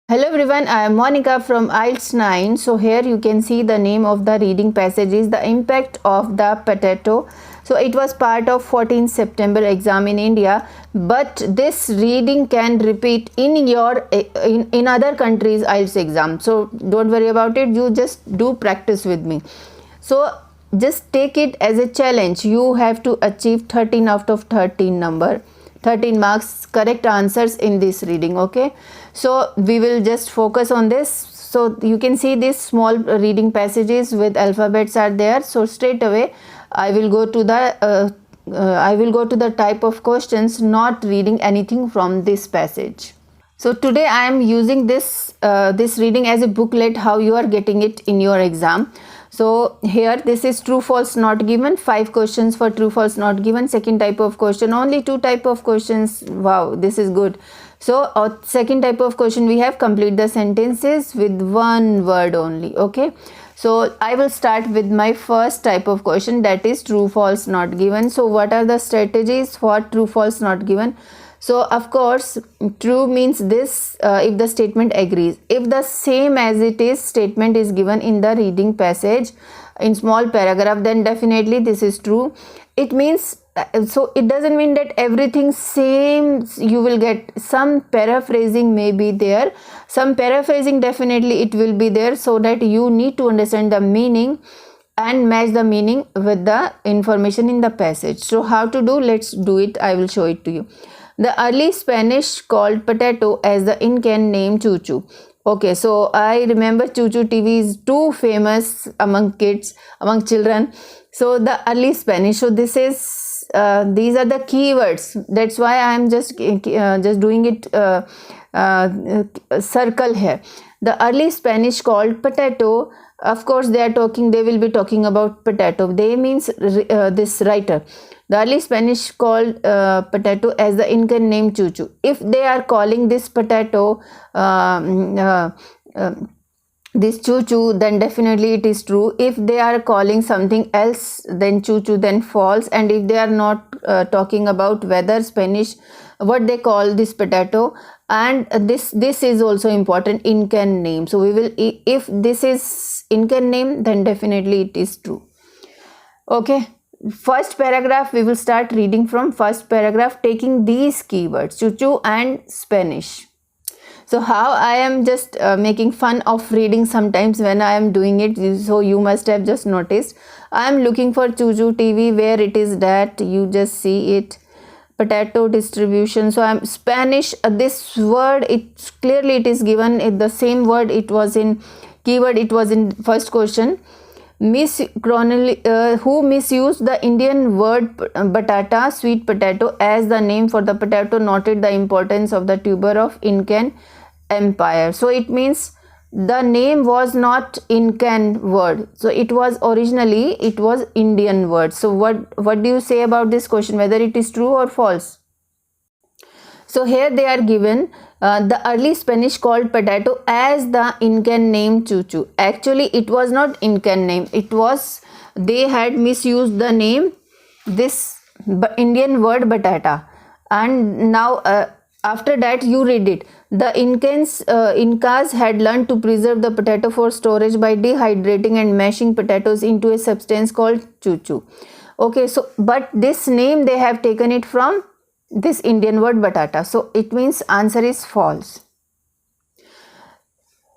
Hello everyone, I am Monica from IELTS 9. So here you can see the name of the reading passage is The Impact of the Potato. So it was part of 14th September exam in India, but this reading can repeat in your in other countries IELTS exam. So don't worry about it, you just do practice with me. So just take it as a challenge. You have to achieve 13 out of 13 number. 13 marks correct answers in this reading. Okay, so we will just focus on this. So you can see these small reading passages with alphabets are there. So straight away I will go to the type of questions, not reading anything from this passage. So today I am using this reading as a booklet, how you are getting it in your exam. So here this is true false not given, 5 questions for true false not given. Second type of question, only 2 type of questions. Wow, this is good. So second type of question we have complete the sentences with one word only. Okay, so I will start with my first type of question, that is true false not given. So what are the strategies for true false not given? So of course true means this if the statement agrees. If the same as it is statement is given in the reading passage in small paragraph, then definitely this is true. It means so it doesn't mean that everything same you will get. Some paraphrasing may be there, some paraphrasing definitely it will be there, so that you need to understand the meaning and match the meaning with the information in the passage. So how to do, let's do it. I will show it to you. The early Spanish called potato as the Incan name chuchu. Okay, so I remember chuchu TV is too famous among kids, among children. So the early Spanish. So this is these are the keywords. That's why I am just doing it circle here. The early Spanish called potato. Of course, they will be talking about potato. They means this writer. The early Spanish called potato as the Incan name chuchu. If they are calling this potato this chuchu, then definitely it is true. If they are calling something else then chuchu, then false. And if they are not talking about whether Spanish, what they call this potato, and this is also important, Incan name. So we will, if this is Incan name, then definitely it is true. Okay, first paragraph, we will start reading from first paragraph taking these keywords chuchu and Spanish. So how I am just making fun of reading sometimes when I am doing it, so you must have just noticed. I am looking for chuchu TV, where it is that you just see it, potato distribution. So I am Spanish, this word, it clearly it is given, the same word it was in keyword, it was in first question. Who misused the Indian word batata, sweet potato, as the name for the potato, noted the importance of the tuber of Incan Empire. So it means the name was not Incan word, so it was originally it was Indian word. So what do you say about this question, whether it is true or false? So here they are given the early Spanish called potato as the Incan name chuchu. Actually it was not Incan name, it was, they had misused the name, this Indian word batata. And now after that you read it, the Incas had learned to preserve the potato for storage by dehydrating and mashing potatoes into a substance called chuchu. Okay, so but this name they have taken it from this Indian word batata, so it means answer is false.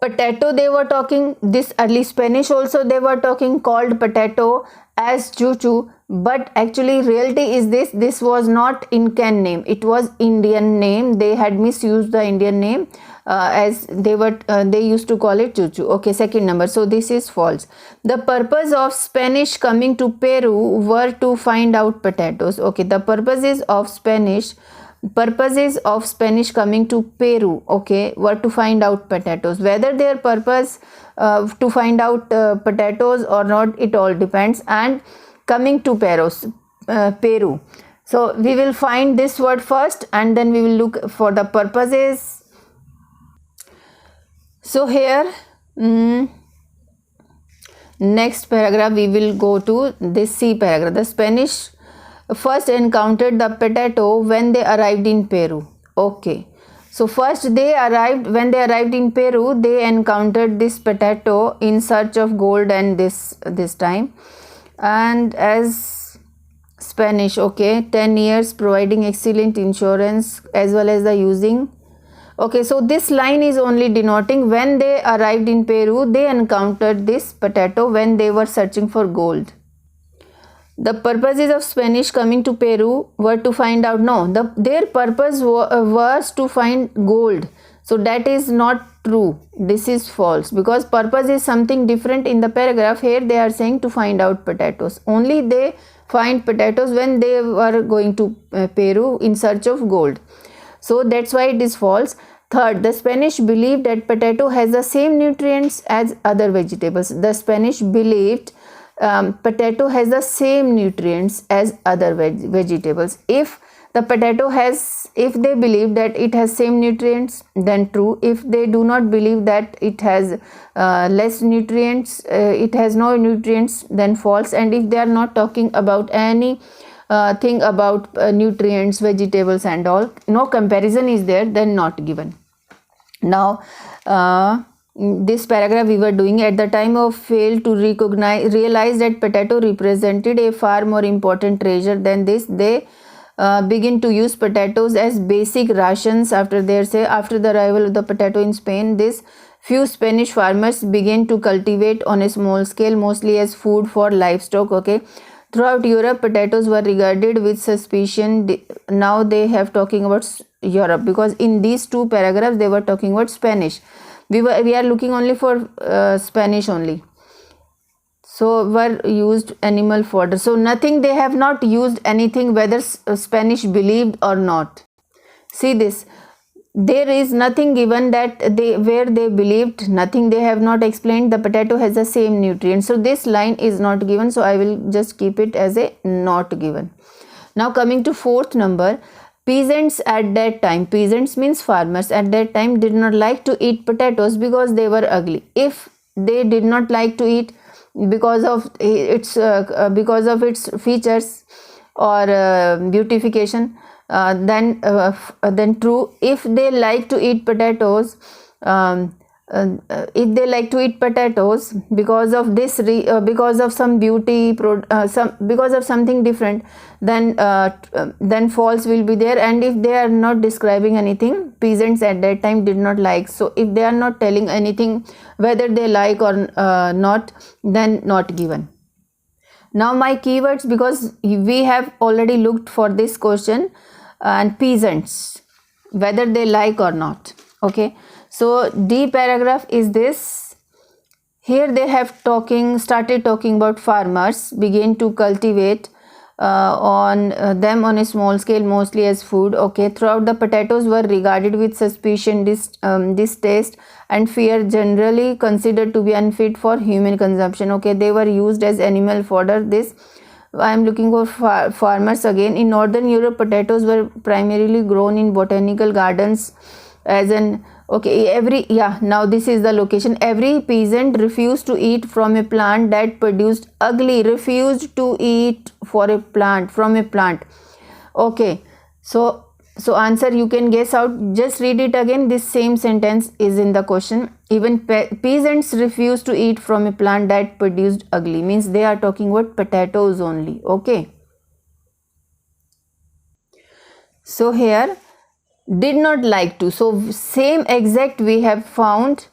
Potato they were talking, this early Spanish also they were talking, called potato as chuchu, but actually reality is this was not Incan name, it was Indian name. They had misused the Indian name as they used to call it chuchu. Okay, second number, so this is false. The purpose of Spanish coming to Peru were to find out potatoes. Okay, the purposes of Spanish coming to Peru, okay, were to find out potatoes. Whether their purpose to find out potatoes or not, it all depends. And coming to Peru, so we will find this word first and then we will look for the purposes. So here next paragraph we will go to this C paragraph. The Spanish first encountered the potato when they arrived in Peru. Okay, So first when they arrived in Peru, they encountered this potato in search of gold, and this time, and as Spanish, okay, 10 years providing excellent insurance as well as the using. Okay, so this line is only denoting when they arrived in Peru, they encountered this potato when they were searching for gold. The purposes of Spanish coming to Peru were to find out, their purpose was to find gold. So that is not true. This is false, because purpose is something different in the paragraph. Here they are saying to find out potatoes. Only they find potatoes when they were going to Peru in search of gold. So that's why it is false. Third, the Spanish believed that potato has the same nutrients as other vegetables. The Spanish believed potato has the same nutrients as other vegetables. If they believe that it has same nutrients, then true. If they do not believe that it has less nutrients, it has no nutrients, then false. And if they are not talking about any thing about nutrients, vegetables and all, no comparison is there, then not given. Now this paragraph we were doing, at the time of failed to realize that potato represented a far more important treasure than this, they begin to use potatoes as basic rations. After the arrival of the potato in Spain, this few Spanish farmers began to cultivate on a small scale, mostly as food for livestock. Okay, throughout Europe, potatoes were regarded with suspicion. Now they have talking about Europe, because in these two paragraphs they were talking about Spanish. We are looking only for Spanish only. So were used animal fodder. So nothing, they have not used anything whether Spanish believed or not. See this, there is nothing given that where they believed, nothing. They have not explained the potato has the same nutrients. So this line is not given, so I will just keep it as a not given. Now coming to fourth number, peasants at that time, peasants means farmers, at that time did not like to eat potatoes because they were ugly. If they did not like to eat because of its features or beautification, then true. If they like to eat potatoes, because of this because of some beauty, because of something different, then false will be there. And if they are not describing anything, peasants at that time did not like. So if they are not telling anything whether they like or not, then not given. Now my keywords, because we have already looked for this question, and peasants, whether they like or not. Okay, so D paragraph is this. Here they have started talking about farmers began to cultivate them on a small scale, mostly as food. Okay, throughout the potatoes were regarded with suspicion, distaste and fear, generally considered to be unfit for human consumption. Okay, they were used as animal fodder. This I am looking for farmers again. In Northern Europe, potatoes were primarily grown in botanical gardens as an now this is the location. Every peasant refused to eat from a plant that produced ugly. Refused to eat from a plant. Okay, so answer you can guess out. Just read it again. This same sentence is in the question. Even peasants refused to eat from a plant that produced ugly, means they are talking about potatoes only. Okay, so here did not like to, so same exact we have found,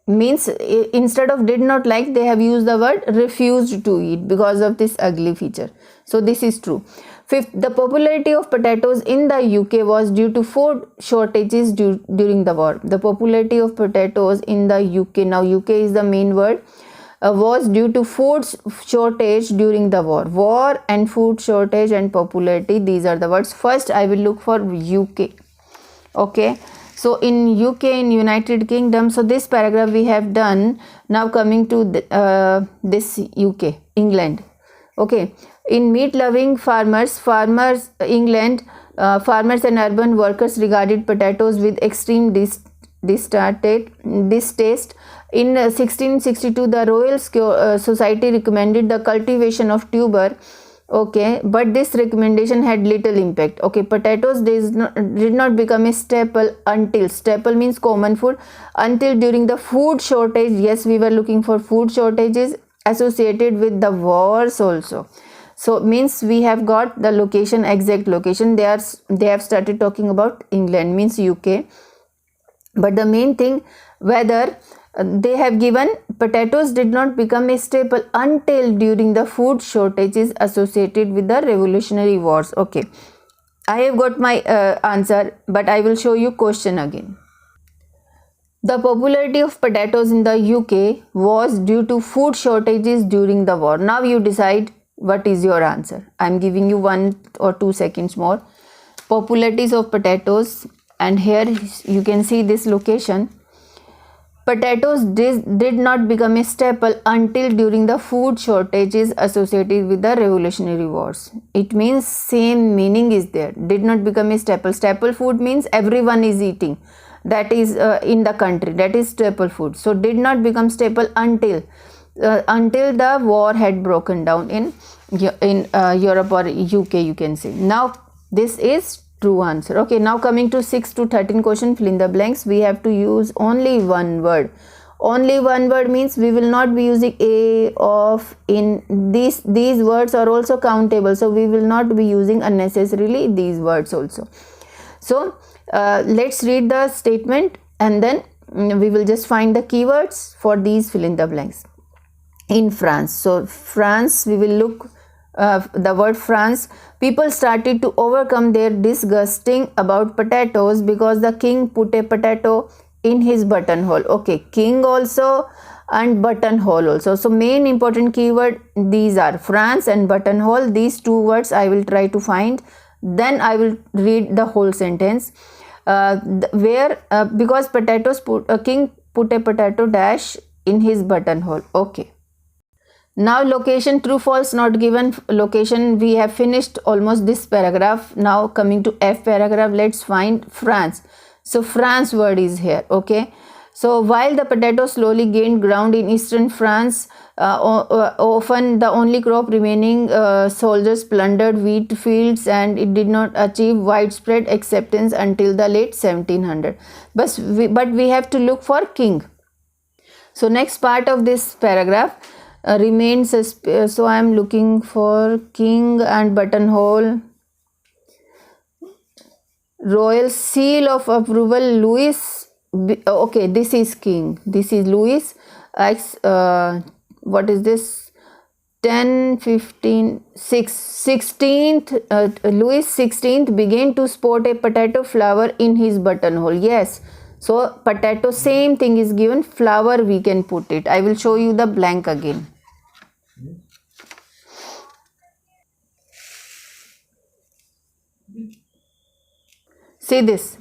means instead of did not like, they have used the word refused to eat because of this ugly feature. So this is true. Fifth, the popularity of potatoes in the UK was due to food shortages during the war. The popularity of potatoes in the UK, now UK is the main word, was due to food shortage during the war. War and food shortage and popularity, these are the words. First I will look for UK. Okay, so in UK, in United Kingdom, so this paragraph we have done. Now coming to this UK, England. Okay, in meat loving farmers, England, farmers and urban workers regarded potatoes with extreme distaste. In 1662, the Royal Society recommended the cultivation of tuber Okay, but this recommendation had little impact. Okay, potatoes did not become a staple until, staple means common food, until during the food shortage. Yes, we were looking for food shortages associated with the wars also. So means we have got the location, exact location. They have started talking about England, means UK. But the main thing, whether they have given potatoes did not become a staple until during the food shortages associated with the revolutionary wars. Okay, I have got my answer, but I will show you question again. The popularity of potatoes in the UK was due to food shortages during the war. Now you decide what is your answer. I am giving you 1 or 2 seconds more. Popularities of potatoes, and here you can see this location. Potatoes did not become a staple until during the food shortages associated with the revolutionary wars. It means same meaning is there. Did not become a staple. Staple food means everyone is eating. That is in the country. That is staple food. So did not become staple until the war had broken down in Europe or UK, you can say. Now this is true answer. Okay, now coming to 6 to 13 question, fill in the blanks. We have to use only one word. Only one word means we will not be using a, of, in. These words are also countable, so we will not be using unnecessarily these words also. So let's read the statement and then we will just find the keywords for these fill in the blanks. In France, so France, we will look the word France. People started to overcome their disgusting about potatoes because the king put a potato in his buttonhole. Okay, king also and buttonhole also. So main important keyword these are France and buttonhole. These two words I will try to find. Then I will read the whole sentence. Because king put a potato dash in his buttonhole. Okay. Now location, true false not given. Location, we have finished almost this paragraph. Now coming to F paragraph, let's find France. So France word is here. Okay, so while the potato slowly gained ground in eastern France, often the only crop remaining, soldiers plundered wheat fields and it did not achieve widespread acceptance until the late 1700. But we have to look for king. So next part of this paragraph remains, so I am looking for king and buttonhole. Royal seal of approval, Louis. Okay, this is king. This is Louis. What is this? 10, 15, 16th. Louis 16th began to sport a potato flower in his buttonhole. Yes. So potato, same thing is given, flower we can put it. I will show you the blank again. See this.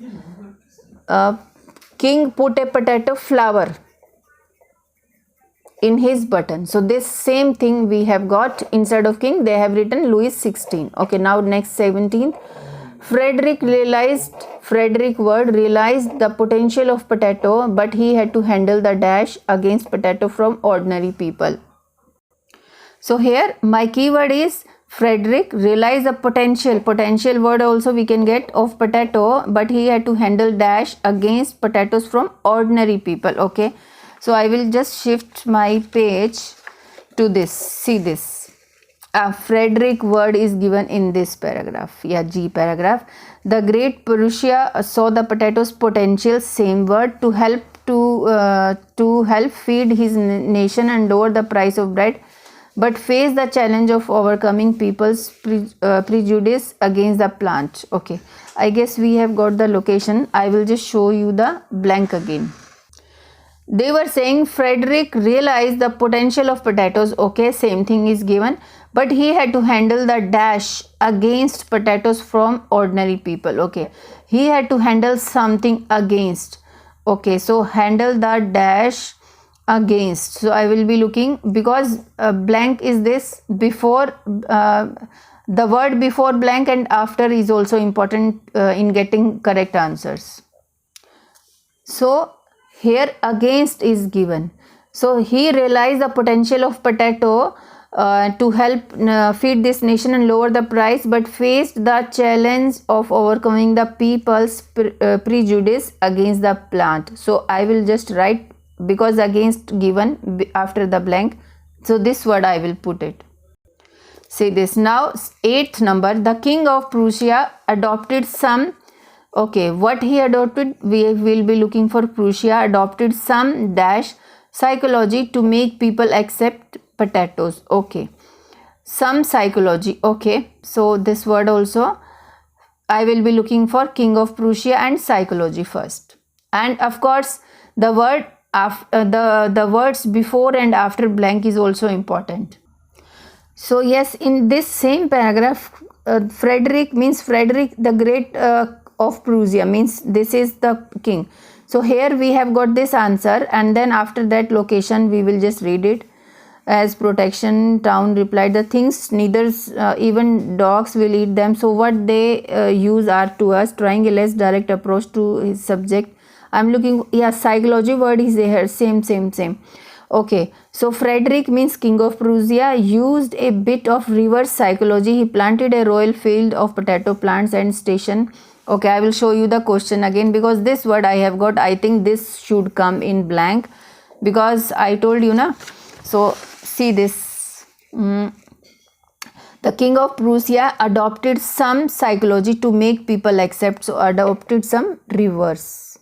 King put a potato flower in his button. So this same thing we have got. Instead of king they have written Louis 16. Okay, now next 17th. Frederick word realized the potential of potato, but he had to handle the dash against potato from ordinary people. So here my keyword is Frederick realized the potential word also we can get of potato, but he had to handle dash against potatoes from ordinary people. Okay, so I will just shift my page to this. See this. Frederick word is given in this paragraph. Yeah, G paragraph. The great Prussia saw the potato's potential, same word, to help feed his nation and lower the price of bread, but face the challenge of overcoming people's prejudice against the plant. Okay, I guess we have got the location. I will just show you the blank again. They were saying Frederick realized the potential of potatoes. Okay, same thing is given, but he had to handle the dash against potatoes from ordinary people. Okay, he had to handle something against. Okay, so handle the dash against. So I will be looking, because blank is this before, the word before blank and after is also important in getting correct answers. So here against is given. So he realized the potential of potato, to help feed this nation and lower the price, but faced the challenge of overcoming the people's prejudice against the plant. So I will just write, because against given after the blank, so this word I will put it. See this. Now 8th number, the king of Prussia adopted some, okay, what he adopted, we will be looking for Prussia adopted some dash psychology to make people accept potatoes. Okay, some psychology. Okay, so this word also I will be looking for king of Prussia and psychology first, and of course the word after the words before and after blank is also important. So yes, in this same paragraph, Frederick means Frederick the Great of Prussia, means this is the king. So here we have got this answer, and then after that location we will just read it. As protection, town replied, the things neither even dogs will eat them. So what they use are to us. Trying a less direct approach to his subject. I'm looking, yeah, psychology word is there, same. Okay, so Frederick means king of Prussia used a bit of reverse psychology. He planted a royal field of potato plants and station. Okay, I will show you the question again, because this word I have got, I think this should come in blank, because I told you na. So see this, the king of Prussia adopted some psychology to make people accept. So adopted some reverse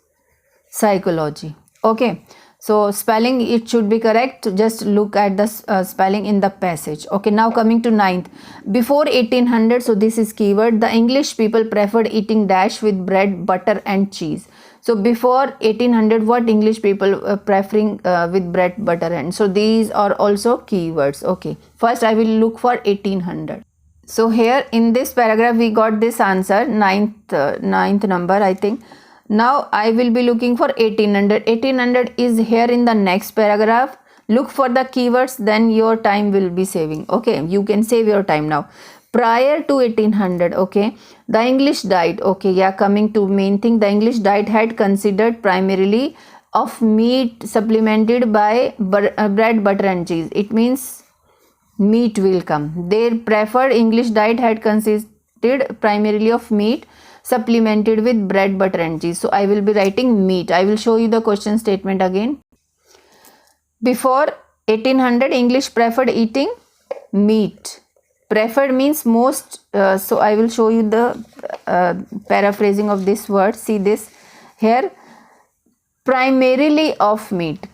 psychology. Okay, so spelling, it should be correct. Just look at the spelling in the passage. Okay, now coming to 9th. Before 1800, so this is keyword, the English people preferred eating dash with bread, butter and cheese. So before 1800, what English people preferring with bread, butter and, so these are also keywords. Okay, first I will look for 1800. So here in this paragraph we got this answer, ninth number I think. Now I will be looking for 1800. 1800 is here in the next paragraph. Look for the keywords, then your time will be saving. Okay, you can save your time now. Prior to 1800, okay, the English diet. Okay, yeah, coming to main thing, the English diet had considered primarily of meat supplemented by bread, butter and cheese. It means meat will come. Their preferred English diet had consisted primarily of meat supplemented with bread, butter and cheese. So I will be writing meat. I will show you the question statement again. Before 1800, English preferred eating meat. Preferred means most. So I will show you the paraphrasing of this word. See this here. Primarily of meat.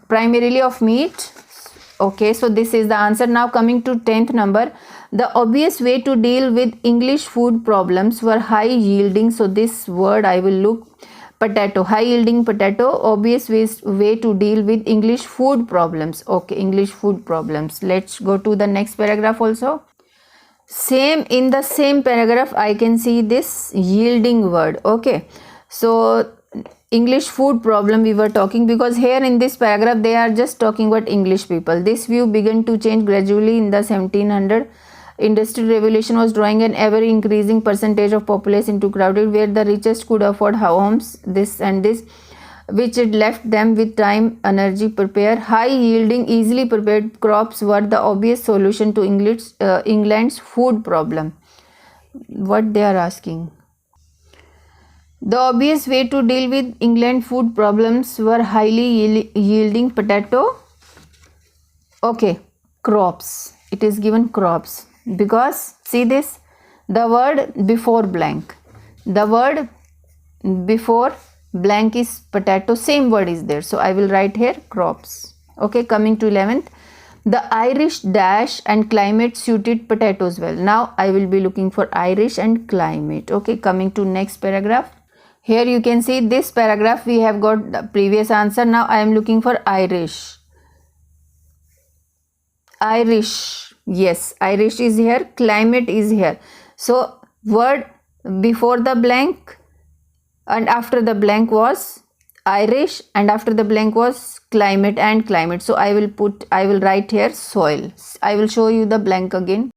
Primarily of meat. Okay, so this is the answer. Now coming to 10th number. The obvious way to deal with English food problems were high yielding. So this word I will look. Potato, high yielding potato, obvious way to deal with English food problems. Okay, English food problems. Let's go to the next paragraph also. Same, in the same paragraph I can see this yielding word. Okay, so English food problem we were talking, because here in this paragraph they are just talking about English people. This view began to change gradually in the 1700. Industrial revolution was drawing an ever increasing percentage of population into crowded, where the richest could afford homes, this and this, which it left them with time, energy, prepare. High yielding, easily prepared crops were the obvious solution to England's food problem. What they are asking? The obvious way to deal with England food problems were highly yielding potato. Okay, crops. It is given crops. Because see this, the word before blank, the word before blank is potato, same word is there, so I will write here crops. Okay, coming to 11th, the Irish dash and climate suited potatoes well. Now I will be looking for Irish and climate. Okay, coming to next paragraph. Here you can see this paragraph we have got the previous answer. Now I am looking for Irish. Yes, Irish is here, climate is here. So word before the blank and after the blank was Irish, and after the blank was climate and climate. So I will write here soil. I will show you the blank again.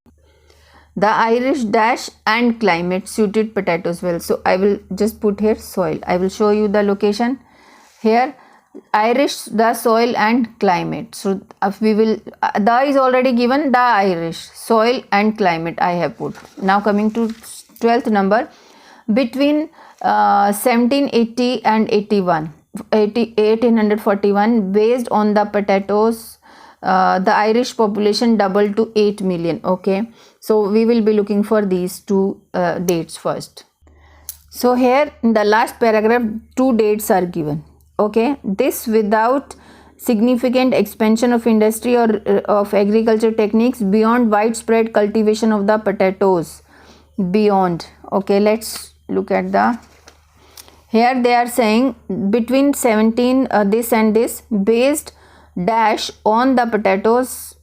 The Irish dash and climate suited potatoes well. So I will just put here soil. I will show you the location here. Irish, the soil and climate. So we will, the is already given, the Irish, soil and climate I have put. Now coming to 12th number, between 1780 and 1841, based on the potatoes, the Irish population doubled to 8 million. Okay, so we will be looking for these two dates first. So here in the last paragraph, two dates are given. Okay, this without significant expansion of industry or of agriculture techniques beyond widespread cultivation of the potatoes. Beyond. Okay, let's look at the, here they are saying between 17 this and this, based dash on the potatoes,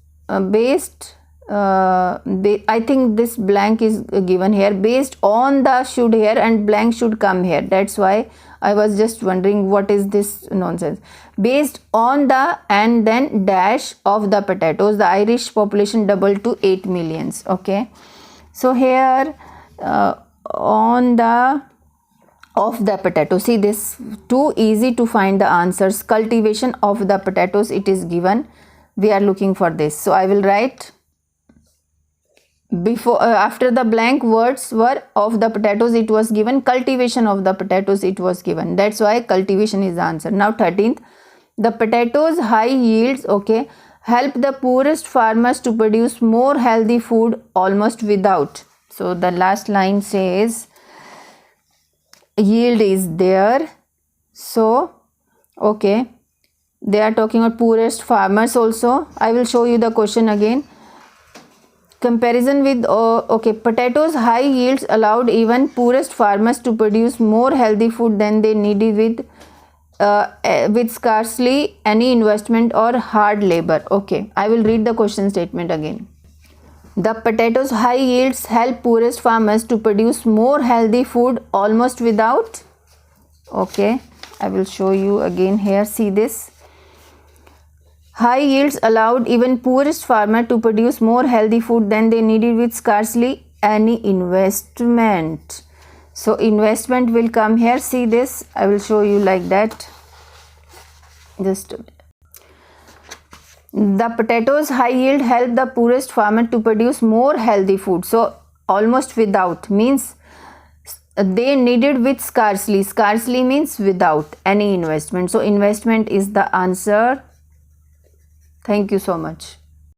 based I think this blank is given here, based on the should here and blank should come here. That's why I was just wondering what is this nonsense. Based on the and then dash of the potatoes, the Irish population doubled to 8 millions. Okay, so here on the of the potato, see this too easy to find the answers. Cultivation of the potatoes, it is given, we are looking for this. So I will write before after the blank words were of the potatoes, it was given cultivation of the potatoes, it was given. That's why cultivation is the answer. Now 13th, the potatoes high yields, okay, help the poorest farmers to produce more healthy food almost without. So the last line says yield is there. So okay, they are talking about poorest farmers also. I will show you the question again. Comparison with okay, potatoes high yields allowed even poorest farmers to produce more healthy food than they needed with scarcely any investment or hard labor. Okay, I will read the question statement again. The potatoes high yields help poorest farmers to produce more healthy food almost without. Okay, I will show you again here. See this. High yields allowed even poorest farmer to produce more healthy food than they needed with scarcely any investment. So investment will come here. See this. I will show you like that. Just a minute. The potatoes high yield help the poorest farmer to produce more healthy food. So almost without means they needed with scarcely. Scarcely means without any investment. So investment is the answer. Thank you so much.